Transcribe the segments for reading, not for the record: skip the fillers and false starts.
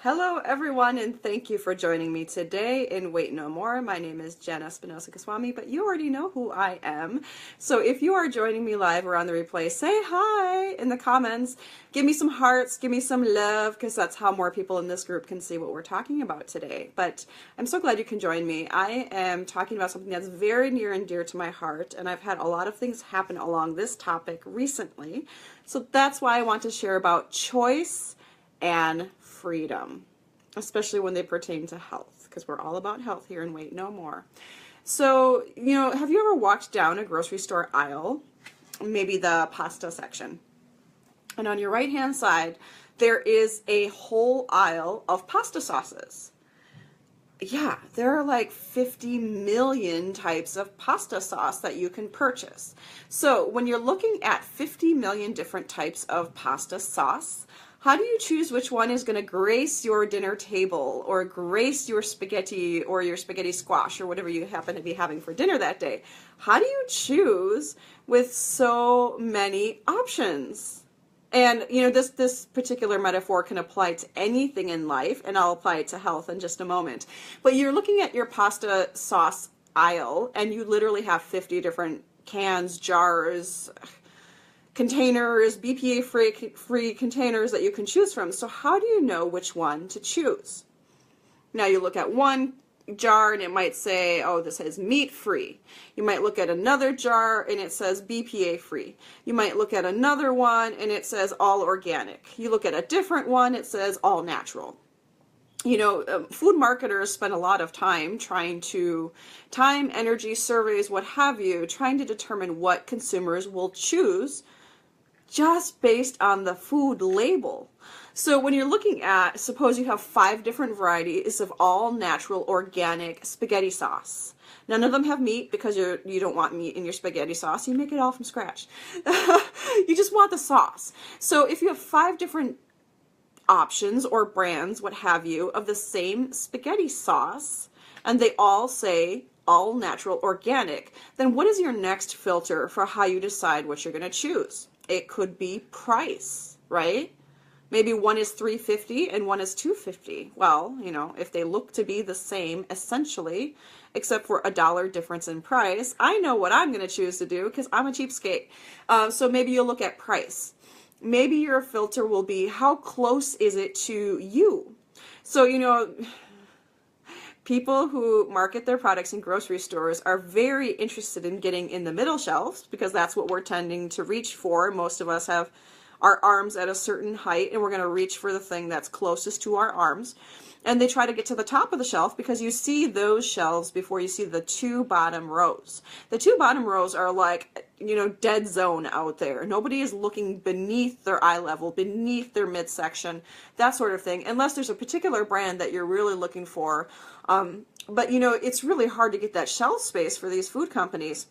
Hello everyone, and thank you for joining me today in Wait No More. My name is Jenn Espinosa-Goswami, but you already know who I am. So if you are joining me live or on the replay, say hi in the comments. Give me some hearts, give me some love, because that's how more people in this group can see what we're talking about today. But I'm so glad you can join me. I am talking about something that's very near and dear to my heart, and I've had a lot of things happen along this topic recently. So that's why I want to share about choice and freedom, especially when they pertain to health, because we're all about health here and Wait No More. So, have you ever walked down a grocery store aisle, maybe the pasta section, and on your right hand side there is a whole aisle of pasta sauces? Yeah, there are like 50 million types of pasta sauce that you can purchase. So when you're looking at 50 million different types of pasta sauce, how do you choose which one is going to grace your dinner table or grace your spaghetti or your spaghetti squash or whatever you happen to be having for dinner that day? How do you choose with so many options? And, this particular metaphor can apply to anything in life, and I'll apply it to health in just a moment. But you're looking at your pasta sauce aisle, and you literally have 50 different cans, jars, containers, BPA-free containers that you can choose from. So how do you know which one to choose? Now you look at one jar and it might say, oh, this is meat-free. You might look at another jar and it says BPA-free. You might look at another one and it says all organic. You look at a different one, it says all natural. Food marketers spend a lot of time energy, surveys, what have you, trying to determine what consumers will choose just based on the food label. So when you're looking at, suppose you have 5 different varieties of all natural organic spaghetti sauce. None of them have meat because you don't want meat in your spaghetti sauce. You make it all from scratch. You just want the sauce. So if you have 5 different options or brands, what have you, of the same spaghetti sauce, and they all say all natural organic, then what is your next filter for how you decide what you're going to choose? It could be price, right? Maybe one is $3.50 and one is $2.50. Well, if they look to be the same essentially, except for $1 difference in price, I know what I'm going to choose to do because I'm a cheapskate. So maybe you'll look at price. Maybe your filter will be how close is it to you? So, people who market their products in grocery stores are very interested in getting in the middle shelves because that's what we're tending to reach for. Most of us have our arms at a certain height and we're going to reach for the thing that's closest to our arms. And they try to get to the top of the shelf because you see those shelves before you see the 2 bottom rows. The 2 bottom rows are like, dead zone out there. Nobody is looking beneath their eye level, beneath their midsection, that sort of thing, unless there's a particular brand that you're really looking for. But it's really hard to get that shelf space for these food companies.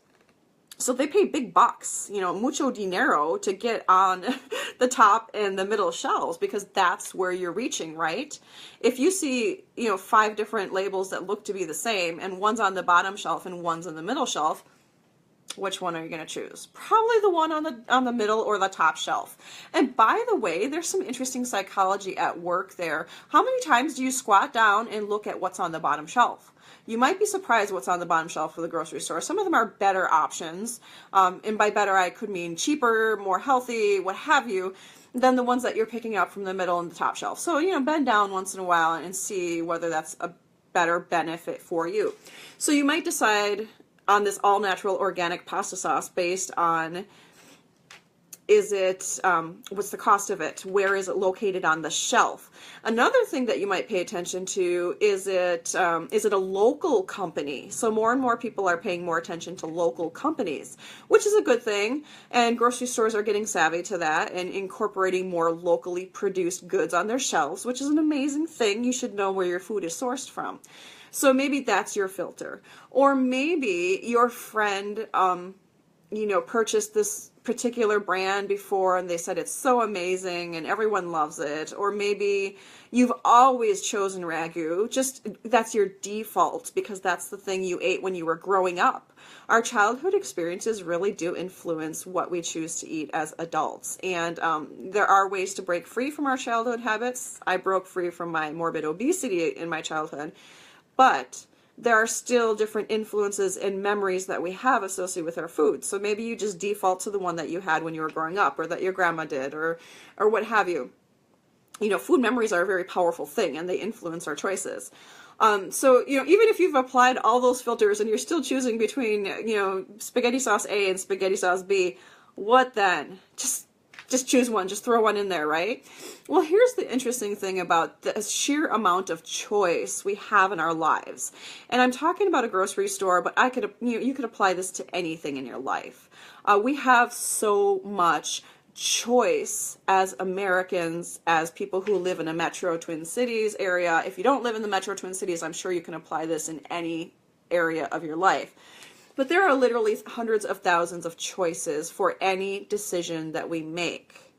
So they pay big bucks, mucho dinero to get on the top and the middle shelves because that's where you're reaching, right? If you see, 5 different labels that look to be the same and one's on the bottom shelf and one's on the middle shelf, which one are you going to choose? Probably the one on the middle or the top shelf. And by the way, there's some interesting psychology at work there. How many times do you squat down and look at what's on the bottom shelf? You might be surprised what's on the bottom shelf of the grocery store. Some of them are better options, and by better I could mean cheaper, more healthy, what have you, than the ones that you're picking up from the middle and the top shelf. So, bend down once in a while and see whether that's a better benefit for you. So you might decide on this all-natural organic pasta sauce based on what's the cost of it? Where is it located on the shelf? Another thing that you might pay attention to is it a local company? So more and more people are paying more attention to local companies, which is a good thing. And grocery stores are getting savvy to that and incorporating more locally produced goods on their shelves, which is an amazing thing. You should know where your food is sourced from. So maybe that's your filter. Or maybe your friend, purchased this particular brand before and they said it's so amazing and everyone loves it, or maybe you've always chosen Ragu, just that's your default because that's the thing you ate when you were growing up. Our childhood experiences really do influence what we choose to eat as adults, and there are ways to break free from our childhood habits. I broke free from my morbid obesity in my childhood, but there are still different influences and memories that we have associated with our food. So maybe you just default to the one that you had when you were growing up, or that your grandma did, or what have you. You know, food memories are a very powerful thing and they influence our choices. So, you know, even if you've applied all those filters and you're still choosing between, you know, spaghetti sauce A and spaghetti sauce B, what then? Just choose one, just throw one in there, right? Well, here's the interesting thing about the sheer amount of choice we have in our lives. And I'm talking about a grocery store, but you could apply this to anything in your life. We have so much choice as Americans, as people who live in a Metro Twin Cities area. If you don't live in the Metro Twin Cities, I'm sure you can apply this in any area of your life. But there are literally hundreds of thousands of choices for any decision that we make.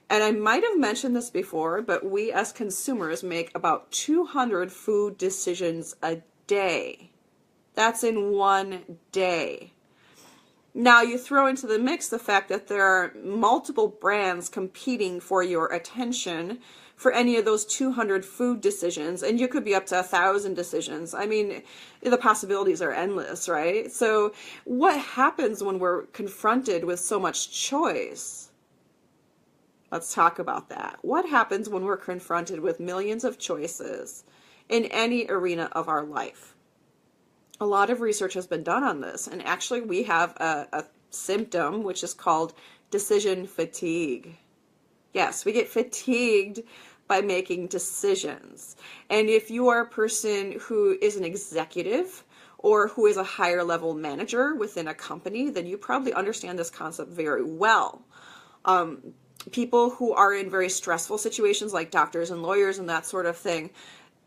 And I might have mentioned this before, but we as consumers make about 200 food decisions a day. That's in one day. Now you throw into the mix the fact that there are multiple brands competing for your attention for any of those 200 food decisions, and you could be up to 1,000 decisions. I mean, the possibilities are endless, right? So what happens when we're confronted with so much choice? Let's talk about that. What happens when we're confronted with millions of choices in any arena of our life? A lot of research has been done on this, and actually we have a symptom which is called decision fatigue. Yes, we get fatigued by making decisions. And if you are a person who is an executive or who is a higher level manager within a company, then you probably understand this concept very well. People who are in very stressful situations like doctors and lawyers and that sort of thing,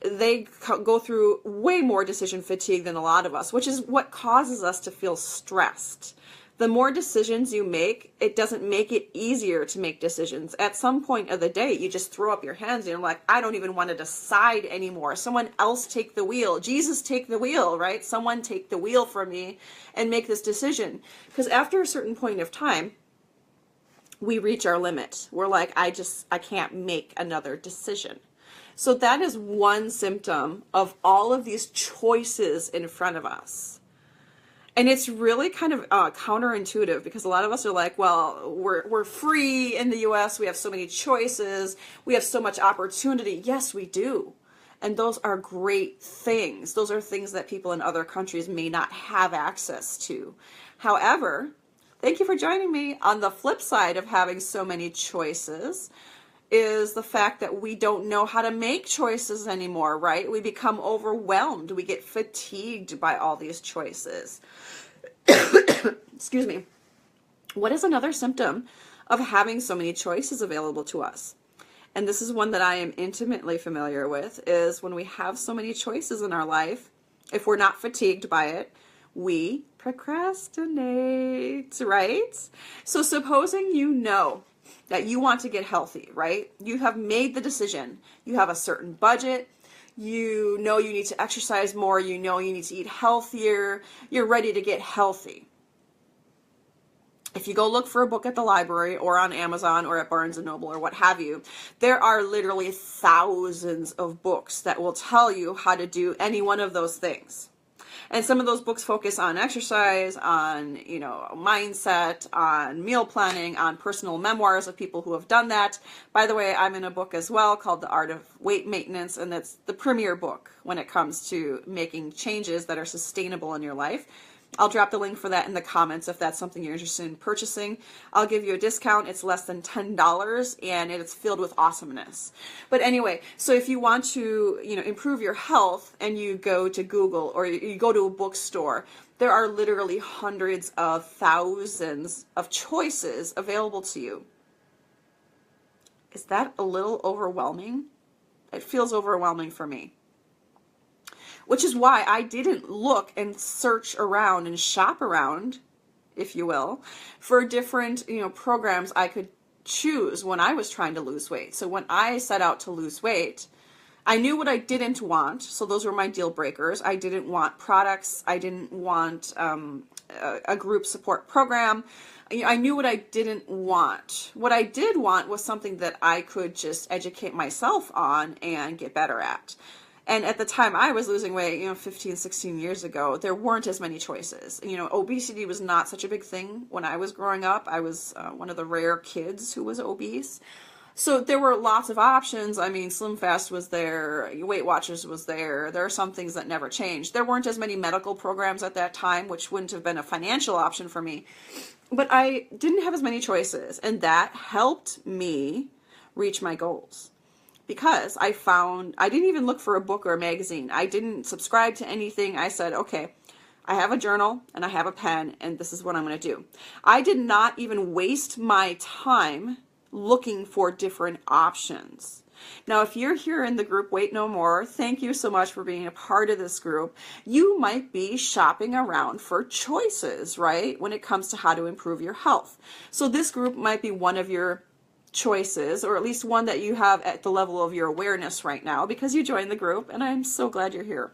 they go through way more decision fatigue than a lot of us, which is what causes us to feel stressed. The more decisions you make, it doesn't make it easier to make decisions. At some point of the day, you just throw up your hands and you're like, I don't even want to decide anymore. Someone else take the wheel. Jesus, take the wheel, right? Someone take the wheel from me and make this decision. Because after a certain point of time, we reach our limit. We're like, I can't make another decision. So that is one symptom of all of these choices in front of us. And it's really kind of counterintuitive because a lot of us are like, well, we're free in the US. We have so many choices. We have so much opportunity. Yes, we do. And those are great things. Those are things that people in other countries may not have access to. However, thank you for joining me. On the flip side of having so many choices is the fact that we don't know how to make choices anymore, right? We become overwhelmed. We get fatigued by all these choices. Excuse me. What is another symptom of having so many choices available to us? And this is one that I am intimately familiar with, is when we have so many choices in our life, if we're not fatigued by it, we procrastinate, right? So supposing you know that you want to get healthy, right? You have made the decision. You have a certain budget. You know you need to exercise more. You know you need to eat healthier. You're ready to get healthy. If you go look for a book at the library or on Amazon or at Barnes & Noble or what have you, there are literally thousands of books that will tell you how to do any one of those things. And some of those books focus on exercise, on, mindset, on meal planning, on personal memoirs of people who have done that. By the way, I'm in a book as well called The Art of Weight Maintenance, and that's the premier book when it comes to making changes that are sustainable in your life. I'll drop the link for that in the comments if that's something you're interested in purchasing. I'll give you a discount. It's less than $10 and it's filled with awesomeness. But anyway, so if you want to, improve your health and you go to Google or you go to a bookstore, there are literally hundreds of thousands of choices available to you. Is that a little overwhelming? It feels overwhelming for me. Which is why I didn't look and search around and shop around if you will, for different, programs I could choose when I was trying to lose weight. So when I set out to lose weight, I knew what I didn't want. So those were my deal breakers. I didn't want products. I didn't want a group support program. I knew what I didn't want. What I did want was something that I could just educate myself on and get better at. And at the time I was losing weight, 15, 16 years ago, there weren't as many choices. Obesity was not such a big thing when I was growing up. I was one of the rare kids who was obese. So there were lots of options. I mean, Slim Fast was there, Weight Watchers was there. There are some things that never changed. There weren't as many medical programs at that time, which wouldn't have been a financial option for me. But I didn't have as many choices, and that helped me reach my goals. Because I didn't even look for a book or a magazine. I didn't subscribe to anything. I said, okay, I have a journal and I have a pen, and this is what I'm going to do. I did not even waste my time looking for different options. Now, if you're here in the group Weight No More, thank you so much for being a part of this group. You might be shopping around for choices, right, when it comes to how to improve your health. So this group might be one of your choices, or at least one that you have at the level of your awareness right now because you joined the group, and I'm so glad you're here.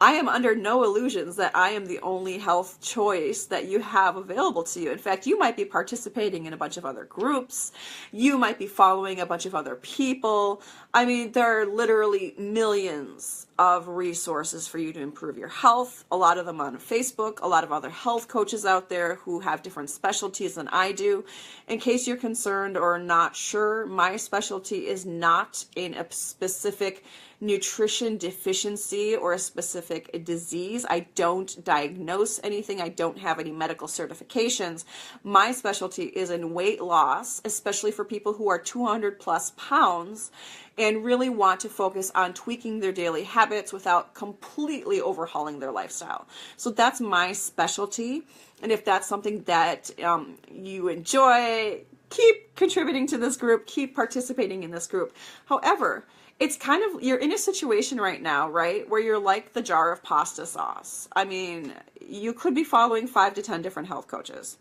I am under no illusions that I am the only health choice that you have available to you. In fact, you might be participating in a bunch of other groups. You might be following a bunch of other people. I mean, there are literally millions of resources for you to improve your health. A lot of them on Facebook, a lot of other health coaches out there who have different specialties than I do. In case you're concerned or not sure, my specialty is not in a specific nutrition deficiency or a specific disease. I don't diagnose anything. I don't have any medical certifications. My specialty is in weight loss, especially for people who are 200 plus pounds and really want to focus on tweaking their daily habits without completely overhauling their lifestyle. So that's my specialty. And if that's something that you enjoy, keep contributing to this group, keep participating in this group. However, it's kind of, you're in a situation right now, right, where you're like the jar of pasta sauce. I mean, you could be following 5 to 10 different health coaches.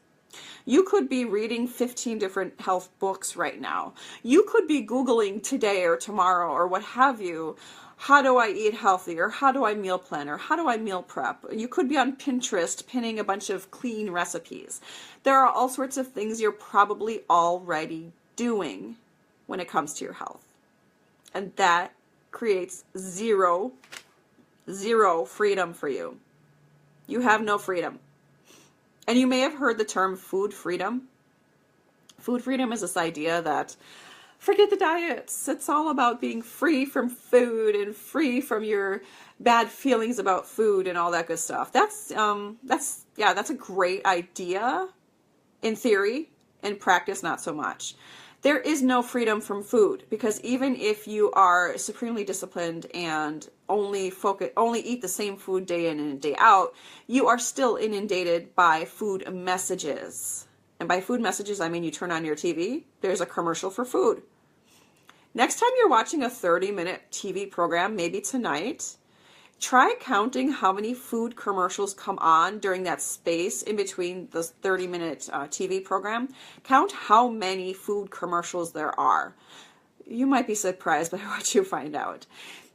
You could be reading 15 different health books right now. You could be Googling today or tomorrow or what have you, how do I eat healthy, or how do I meal plan, or how do I meal prep? You could be on Pinterest pinning a bunch of clean recipes. There are all sorts of things you're probably already doing when it comes to your health. And that creates zero freedom for you. You have no freedom. And you may have heard the term food freedom. Food freedom is this idea that forget the diets. It's all about being free from food and free from your bad feelings about food and all that good stuff. That's a great idea in theory. In practice, not so much. There is no freedom from food, because even if you are supremely disciplined and only eat the same food day in and day out, you are still inundated by food messages. And by food messages, I mean you turn on your TV, there's a commercial for food. Next time you're watching a 30-minute TV program, maybe tonight, try counting how many food commercials come on during that space in between the 30-minute TV program. Count how many food commercials there are. You might be surprised by what you find out.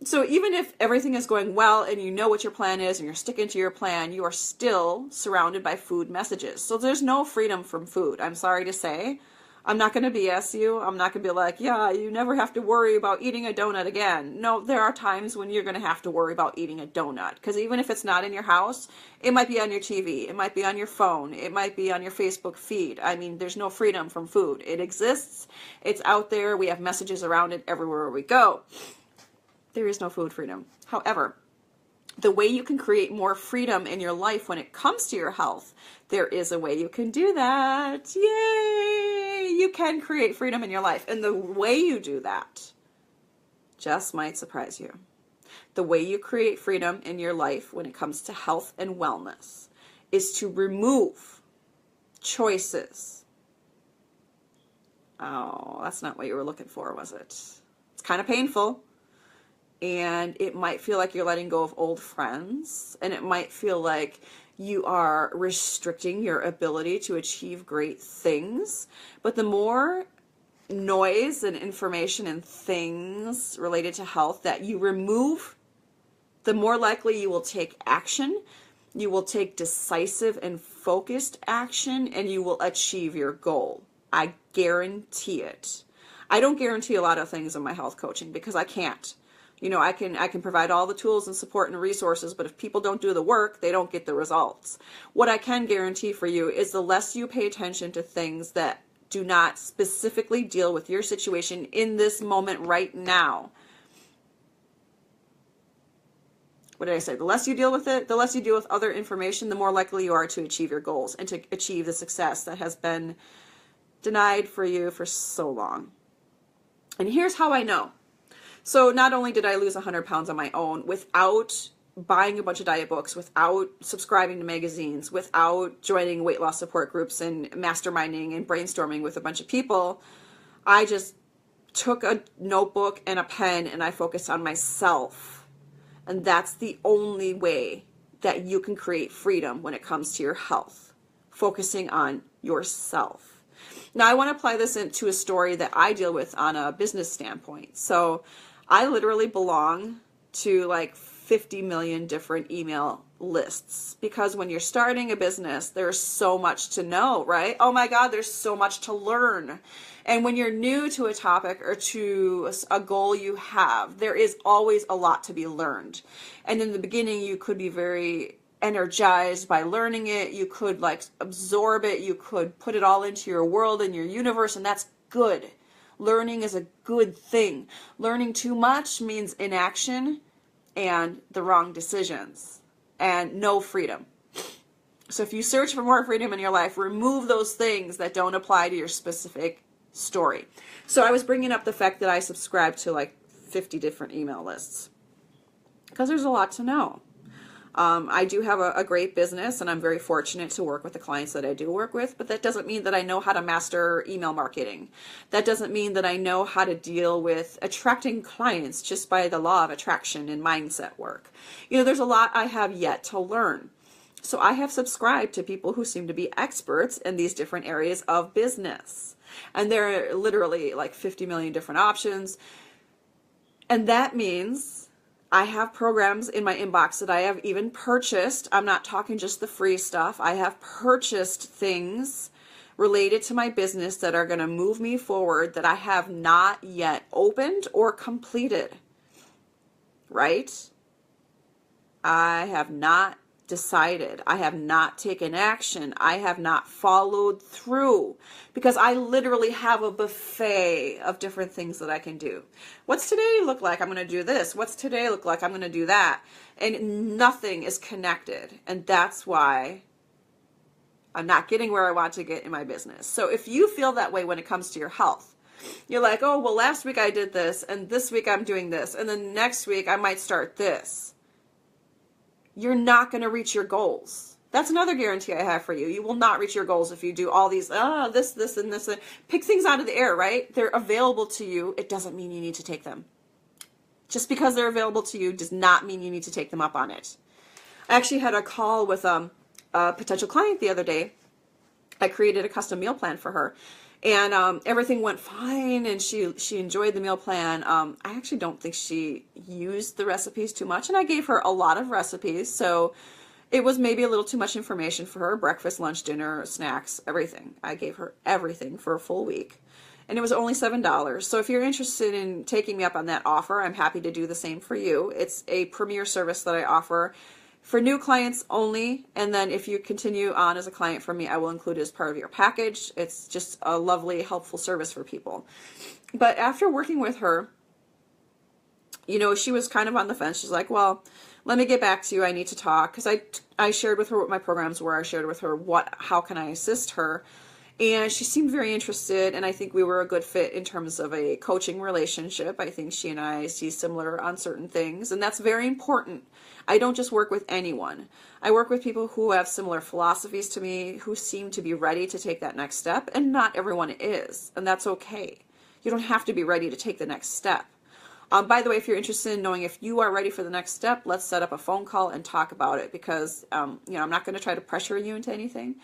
So even if everything is going well and you know what your plan is and you're sticking to your plan, you are still surrounded by food messages. So there's no freedom from food. I'm sorry to say. I'm not going to BS you. I'm not going to be like, yeah, you never have to worry about eating a donut again. No, there are times when you're going to have to worry about eating a donut. Because even if it's not in your house, it might be on your TV. It might be on your phone. It might be on your Facebook feed. I mean, there's no freedom from food. It exists. It's out there. We have messages around it everywhere we go. There is no food freedom. However, the way you can create more freedom in your life when it comes to your health, there is a way you can do that. Yay! You can create freedom in your life. And the way you do that just might surprise you. The way you create freedom in your life when it comes to health and wellness is to remove choices. Oh, that's not what you were looking for, was it? It's kind of painful. And it might feel like you're letting go of old friends. And it might feel like you are restricting your ability to achieve great things. But the more noise and information and things related to health that you remove, the more likely you will take action. You will take decisive and focused action, and you will achieve your goal. I guarantee it. I don't guarantee a lot of things in my health coaching because I can't. You know, I can provide all the tools and support and resources, but if people don't do the work, they don't get the results. What I can guarantee for you is the less you pay attention to things that do not specifically deal with your situation in this moment right now. What did I say? The less you deal with it, the less you deal with other information, the more likely you are to achieve your goals and to achieve the success that has been denied for you for so long. And here's how I know. So not only did I lose 100 pounds on my own without buying a bunch of diet books, without subscribing to magazines, without joining weight loss support groups and masterminding and brainstorming with a bunch of people, I just took a notebook and a pen and I focused on myself. And that's the only way that you can create freedom when it comes to your health, focusing on yourself. Now, I want to apply this into a story that I deal with on a business standpoint. So I literally belong to like 50 million different email lists because when you're starting a business, there's so much to know, right? Oh my God, there's so much to learn. And when you're new to a topic or to a goal you have, there is always a lot to be learned. And in the beginning, you could be very energized by learning it. You could like absorb it. You could put it all into your world and your universe, and that's good. Learning is a good thing. Learning too much means inaction and the wrong decisions and no freedom. So if you search for more freedom in your life, remove those things that don't apply to your specific story. So I was bringing up the fact that I subscribe to like 50 different email lists because there's a lot to know. I do have a great business and I'm very fortunate to work with the clients that I do work with, but that doesn't mean that I know how to master email marketing. That doesn't mean that I know how to deal with attracting clients just by the law of attraction and mindset work. You know, there's a lot I have yet to learn. So I have subscribed to people who seem to be experts in these different areas of business. And there are literally like 50 million different options. And that means I have programs in my inbox that I have even purchased. I'm not talking just the free stuff. I have purchased things related to my business that are going to move me forward that I have not yet opened or completed. Right? I have not decided. I have not taken action. I have not followed through because I literally have a buffet of different things that I can do. What's today look like? I'm going to do this. What's today look like? I'm going to do that. And nothing is connected. And that's why I'm not getting where I want to get in my business. So if you feel that way when it comes to your health, you're like, oh, well, last week I did this and this week I'm doing this. And then next week I might start this. You're not going to reach your goals. That's another guarantee I have for you. You will not reach your goals if you do all these, this, and this. Pick things out of the air, right? They're available to you. It doesn't mean you need to take them. Just because they're available to you does not mean you need to take them up on it. I actually had a call with a potential client the other day. I created a custom meal plan for her. And everything went fine, and she enjoyed the meal plan. I actually don't think she used the recipes too much, and I gave her a lot of recipes, so it was maybe a little too much information for her. Breakfast, lunch, dinner, snacks, everything. I gave her everything for a full week, and it was only $7. So if you're interested in taking me up on that offer, I'm happy to do the same for you. It's a premier service that I offer for new clients only, and then if you continue on as a client from me, I will include it as part of your package. It's just a lovely, helpful service for people. But after working with her, you know, she was kind of on the fence. She's like, well, let me get back to you. I need to talk. Because I shared with her what my programs were. I shared with her how can I assist her. And she seemed very interested, and I think we were a good fit in terms of a coaching relationship. I think she and I see similar on certain things, and that's very important. I don't just work with anyone. I work with people who have similar philosophies to me, who seem to be ready to take that next step, and not everyone is, and that's okay. You don't have to be ready to take the next step. By the way, if you're interested in knowing if you are ready for the next step, let's set up a phone call and talk about it, because I'm not going to try to pressure you into anything,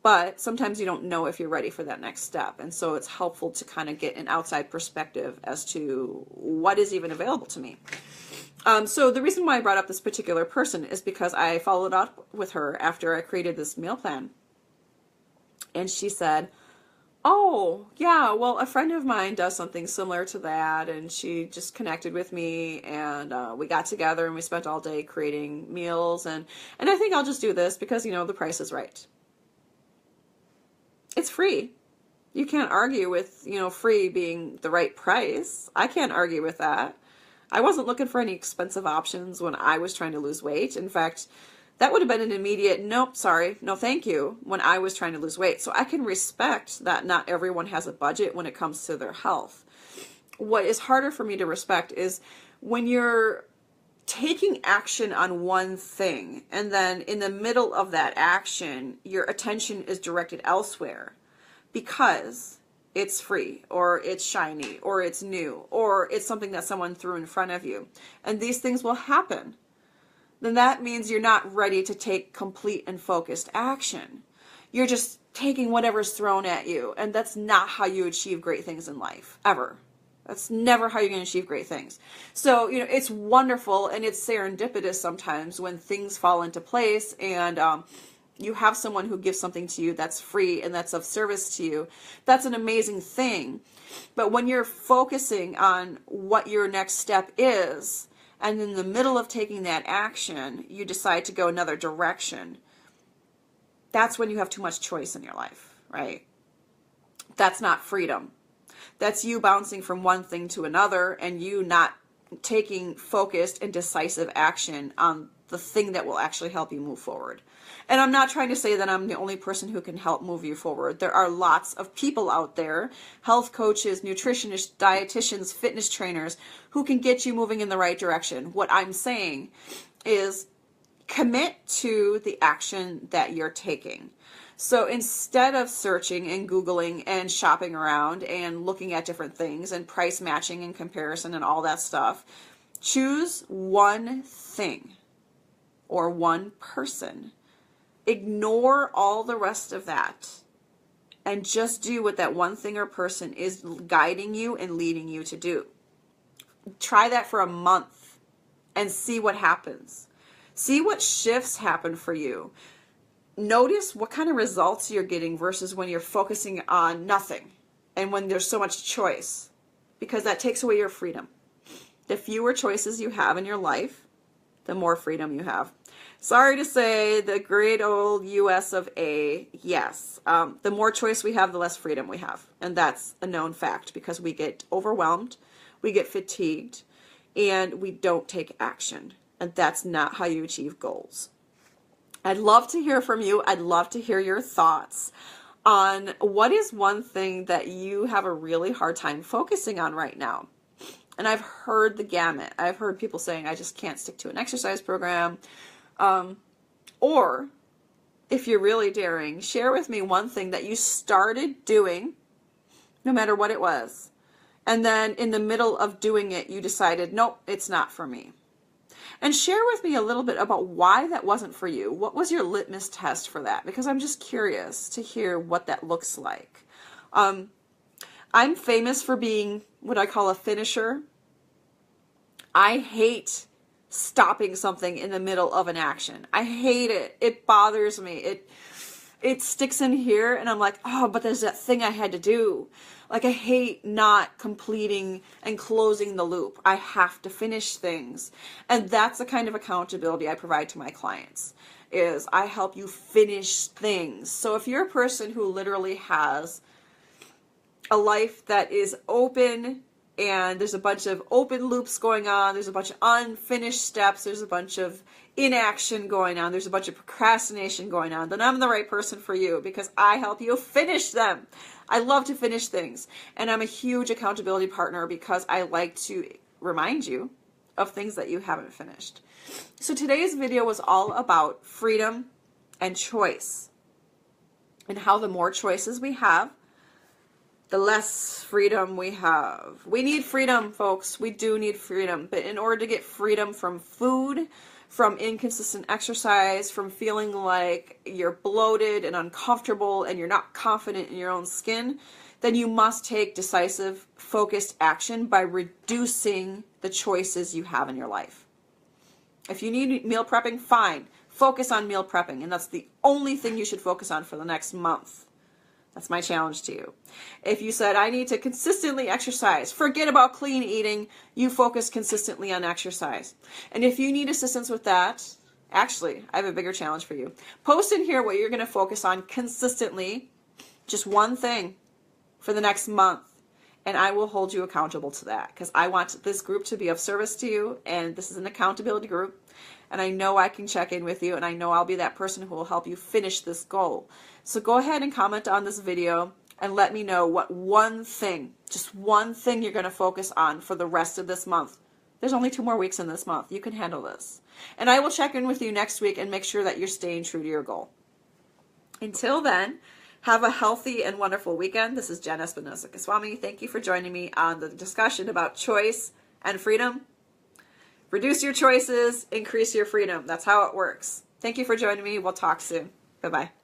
but sometimes you don't know if you're ready for that next step. And so it's helpful to kind of get an outside perspective as to what is even available to me. So the reason why I brought up this particular person is because I followed up with her after I created this meal plan. And she said, oh, yeah, well, a friend of mine does something similar to that, and she just connected with me, and we got together, and we spent all day creating meals, and I think I'll just do this because, the price is right. It's free. You can't argue with, free being the right price. I can't argue with that. I wasn't looking for any expensive options when I was trying to lose weight. In fact, that would have been an immediate, nope, sorry, no thank you, when I was trying to lose weight. So I can respect that not everyone has a budget when it comes to their health. What is harder for me to respect is when you're taking action on one thing, and then in the middle of that action, your attention is directed elsewhere because it's free, or it's shiny, or it's new, or it's something that someone threw in front of you. And these things will happen. Then that means you're not ready to take complete and focused action. You're just taking whatever's thrown at you, and that's not how you achieve great things in life, ever. That's never how you're going to achieve great things. So, it's wonderful, and it's serendipitous sometimes when things fall into place, and you have someone who gives something to you that's free and that's of service to you. That's an amazing thing. But when you're focusing on what your next step is, and in the middle of taking that action, you decide to go another direction, that's when you have too much choice in your life, right? That's not freedom. That's you bouncing from one thing to another, and you not taking focused and decisive action on the thing that will actually help you move forward. And I'm not trying to say that I'm the only person who can help move you forward. There are lots of people out there, health coaches, nutritionists, dietitians, fitness trainers, who can get you moving in the right direction. What I'm saying is commit to the action that you're taking. So instead of searching and Googling and shopping around and looking at different things and price matching and comparison and all that stuff, choose one thing or one person. Ignore all the rest of that and just do what that one thing or person is guiding you and leading you to do. Try that for a month and see what happens. See what shifts happen for you. Notice what kind of results you're getting versus when you're focusing on nothing and when there's so much choice, because that takes away your freedom. The fewer choices you have in your life, the more freedom you have. Sorry to say, the great old US of A, yes. The more choice we have, the less freedom we have. And that's a known fact, because we get overwhelmed, we get fatigued, and we don't take action. And that's not how you achieve goals. I'd love to hear from you. I'd love to hear your thoughts on what is one thing that you have a really hard time focusing on right now. And I've heard the gamut. I've heard people saying, I just can't stick to an exercise program. Or if you're really daring, share with me one thing that you started doing, no matter what it was. And then in the middle of doing it, you decided, nope, it's not for me. And share with me a little bit about why that wasn't for you. What was your litmus test for that? Because I'm just curious to hear what that looks like. I'm famous for being what I call a finisher. I hate stopping something in the middle of an action. I hate it. It bothers me. It sticks in here, and I'm like, oh, but there's that thing I had to do. Like, I hate not completing and closing the loop. I have to finish things. And that's the kind of accountability I provide to my clients, is I help you finish things. So if you're a person who literally has a life that is open, and there's a bunch of open loops going on, there's a bunch of unfinished steps, there's a bunch of inaction going on, there's a bunch of procrastination going on, then I'm the right person for you, because I help you finish them. I love to finish things, and I'm a huge accountability partner because I like to remind you of things that you haven't finished. So today's video was all about freedom and choice, and how the more choices we have, the less freedom we have. We need freedom, folks. We do need freedom. But in order to get freedom from food, from inconsistent exercise, from feeling like you're bloated and uncomfortable and you're not confident in your own skin, then you must take decisive, focused action by reducing the choices you have in your life. If you need meal prepping, fine. Focus on meal prepping, and that's the only thing you should focus on for the next month. That's my challenge to you. If you said, I need to consistently exercise, forget about clean eating, you focus consistently on exercise. And if you need assistance with that, actually, I have a bigger challenge for you. Post in here what you're going to focus on consistently, just one thing for the next month, and I will hold you accountable to that, because I want this group to be of service to you, and this is an accountability group, and I know I can check in with you, and I know I'll be that person who will help you finish this goal. So go ahead and comment on this video and let me know what one thing, just one thing you're going to focus on for the rest of this month. There's only 2 more weeks in this month. You can handle this. And I will check in with you next week and make sure that you're staying true to your goal. Until then, have a healthy and wonderful weekend. This is Jenn Espinosa-Goswami. Thank you for joining me on the discussion about choice and freedom. Reduce your choices, increase your freedom. That's how it works. Thank you for joining me. We'll talk soon. Bye-bye.